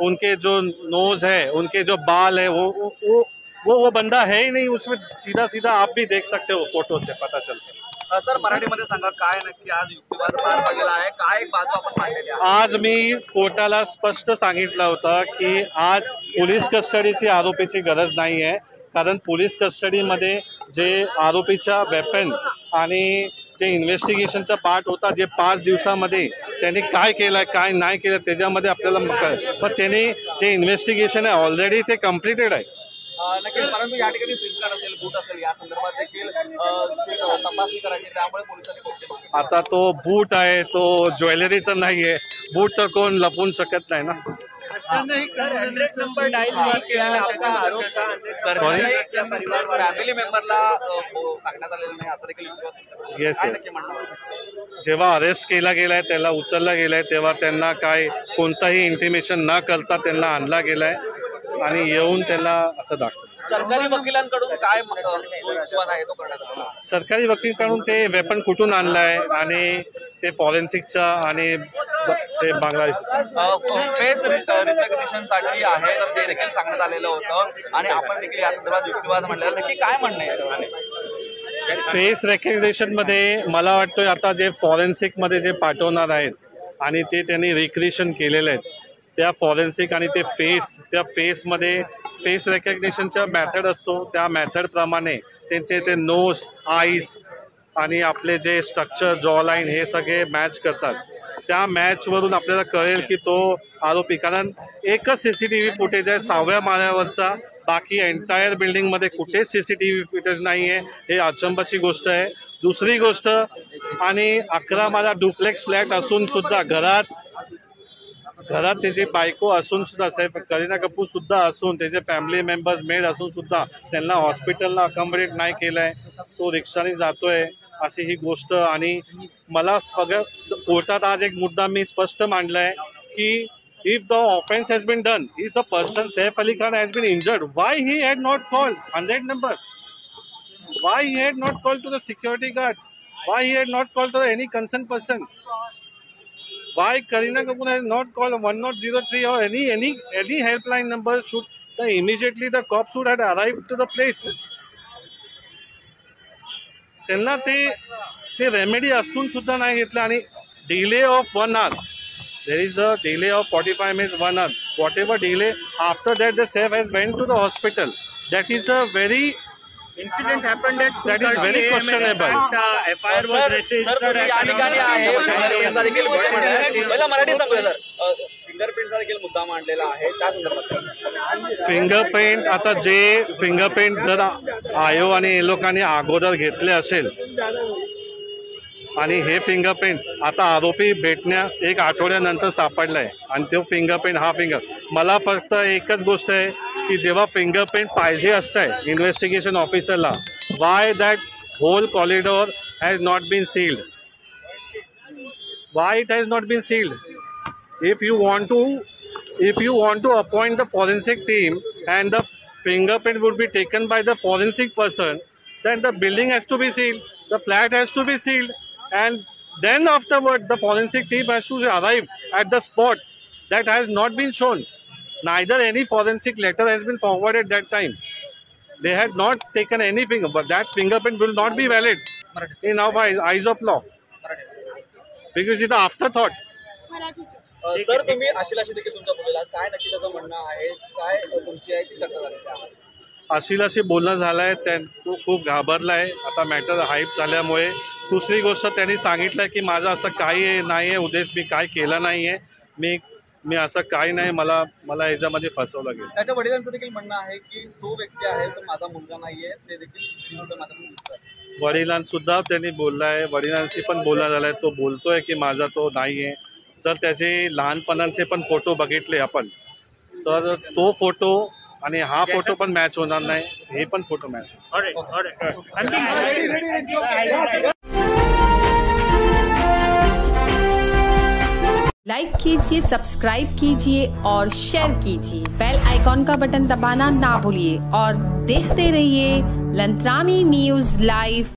उनके जो नोज है, उनके जो बाल है, वो बंदा है ही नहीं उसमें। सीधा सीधा आप भी देख सकते हो, फोटो से पता चलता है। सर मराठीमध्ये सांगा काय नक्की आज युक्तिवाद पार पडलेला आहे, काय बाजू आपण मांडलेली आहे? आज मी कोर्टाला स्पष्ट सांगितलं होतं की आज पोलीस कस्टडीची आरोपीची गरज नाही आहे, कारण पोलीस कस्टडीमध्ये जे आरोपीच्या वेपन आणि जे इन्व्हेस्टिगेशनचा पार्ट होता, जे 5 दिवसामध्ये त्यांनी काय केलं काय नाही केलं त्याच्यामध्ये आपल्याला, पण त्यांनी जे इन्व्हेस्टिगेशन आहे ऑलरेडी ते कम्प्लिटेड आहे। नक्कीच, परंतु या ठिकाणी सिम कार्ड असेल, बूट असेल, या संदर्भात देखील तपासणी करायची, त्यामुळे पोलिसांनी आता तो बूट आहे, तो ज्वेलरी तर नाहीये, बूट तर कोण लपवून शकत नाही ना। फॅमिली मेंबरला सांगण्यात आलेलं नाही असं देखील। येस येस, जेव्हा अरेस्ट केला गेलाय, त्याला उचलला गेलाय, तेव्हा त्यांना काय कोणताही इंटिमेशन न करता त्यांना आणला गेलाय आणि येऊन त्यांना असं दाखवलं। सरकारी वकिलांकडून काय युक्तिवाद आहे तो करण्यात आला? सरकारी वकीलकडून ते वेपन कुठून आणलाय आणि ते फॉरेन्सिकच्या आणि ते बांगलादेश फेस रिकग्निशन साठी आहे, तर ते देखील सांगण्यात आलेलं होतं आणि आपण देखील या संदर्भात युक्तिवाद म्हणलेला नक्की काय म्हणणं आहे? फेस रेकग्निशन मध्ये मला वाटतं आता जे फॉरेन्सिक मध्ये जे पाठवणार आहेत आणि ते त्यांनी रिक्रिएशन केलेले आहेत, त्या फॉरेन्सिक आणि ते त्या फेसमध्ये फेस रेकग्निशनचा मेथड असतो, त्या मेथड प्रमाणे त्यांचे ते नोज, आईज आणि आपले जे स्ट्रक्चर, जॉ लाईन हे सगळे मॅच करतात। त्या मॅचवरून आपल्याला कळेल की तो आरोपी, कारण एकच सीसीटीव्ही फुटेज आहे 6व्या माळ्यावरचा, बाकी एंटायर बिल्डिंगमध्ये कुठेच सीसीटीव्ही फुटेज नाही आहे, हे अचंबाची गोष्ट आहे। दुसरी गोष्ट, आणि 11 माळा डुप्लेक्स फ्लॅट असून सुद्धा घरात त्याची बायको असून सुद्धा, साहेब करीना कपूर सुद्धा असून, त्याचे फॅमिली मेंबर्स मेड असून सुद्धा त्यांना हॉस्पिटलला अकॉमोडेट नाही केलंय, तो रिक्षाने जातोय, अशी ही गोष्ट। आणि मला सगळं कोर्टात आज एक मुद्दा मी स्पष्ट मांडलाय की if the offense has been done, if the person Saif Ali Khan has been injured, why he had not called 100 number? Why he had not called to the security guard? Why he had not called to any concerned person? Why Kareena Kapoor has not called 1003 or any helpline number? Should immediately the cops should have arrived to the place. त्यांना ते remedy असून सुद्धा नाही घेतलं आणि delay of 1 hour. There is a delay of 45 minutes, 1 hour. Whatever delay, after that the Saif has went to the hospital. That is a very incident happened at that is very questionable. FIR was registered. फिंगरप्रिंटचा देखील मुद्दा मांडलेला आहे, त्या संदर्भात fingerprint, आता जे fingerprint जर आयो आणि हे लोकांनी अगोदर घेतले असेल आणि हे फिंगरप्रिंट्स आता आरोपी भेटण्या 1 आठवड्यानंतर सापडलाय आणि तो फिंगरप्रिंट मला फक्त एकच गोष्ट आहे की जेव्हा फिंगरप्रिंट पाहिजे असतंय इन्व्हेस्टिगेशन ऑफिसरला, why that whole corridor has not been sealed? Why it has not been sealed? if you want to appoint the forensic team and the fingerprint would be taken by the forensic person, then the building has to be sealed, the flat has to be sealed, and then afterward the forensic team has to arrive at the spot. That has not been shown. Neither any forensic letter has been forwarded that time. They had not taken anything, but that fingerprint will not be valid in our eyes of law because it's the afterthought. Sir, तुम्ही आशिलाशी देखील तुमच्या बोलला, काय नक्की त्याचं म्हणणं आहे, काय तुमची आहे ती चर्चा झाली? आशिलाशी बोलणं झालंय, तो खूप घाबरलाय आता मॅटर हाईप झाल्यामुळे। दुसरी गोष्ट, त्यांनी सांगितलंय की माझं असं काही नाहीये उद्देश, मी काय केलं नाहीये, मी असं काही नाही, मला याच्यामध्ये फसवलं गेलं। त्याच्या वडिलांचं देखील म्हणणं आहे की तो व्यक्ती आहे तो माझा मुलगा नाहीये, ते देखील माझा मुलगा आहे। वडिलांसुद्धा त्यांनी बोललाय, वडिलांशी पण बोलणं झालंय, तो बोलतोय की माझा तो नाहीये। जर त्याचे लहानपणाचे पण फोटो बघितले आपण तर तो फोटो आणि हा फोटो पण मॅच होणार नाही, हे पण फोटो मॅच होणार। लाइक कीजिए, सब्सक्राइब कीजिए और शेयर कीजिए। बेल आइकॉन का बटन दबाना ना भूलिए और देखते रहिए लंत्रानी न्यूज़ लाइव।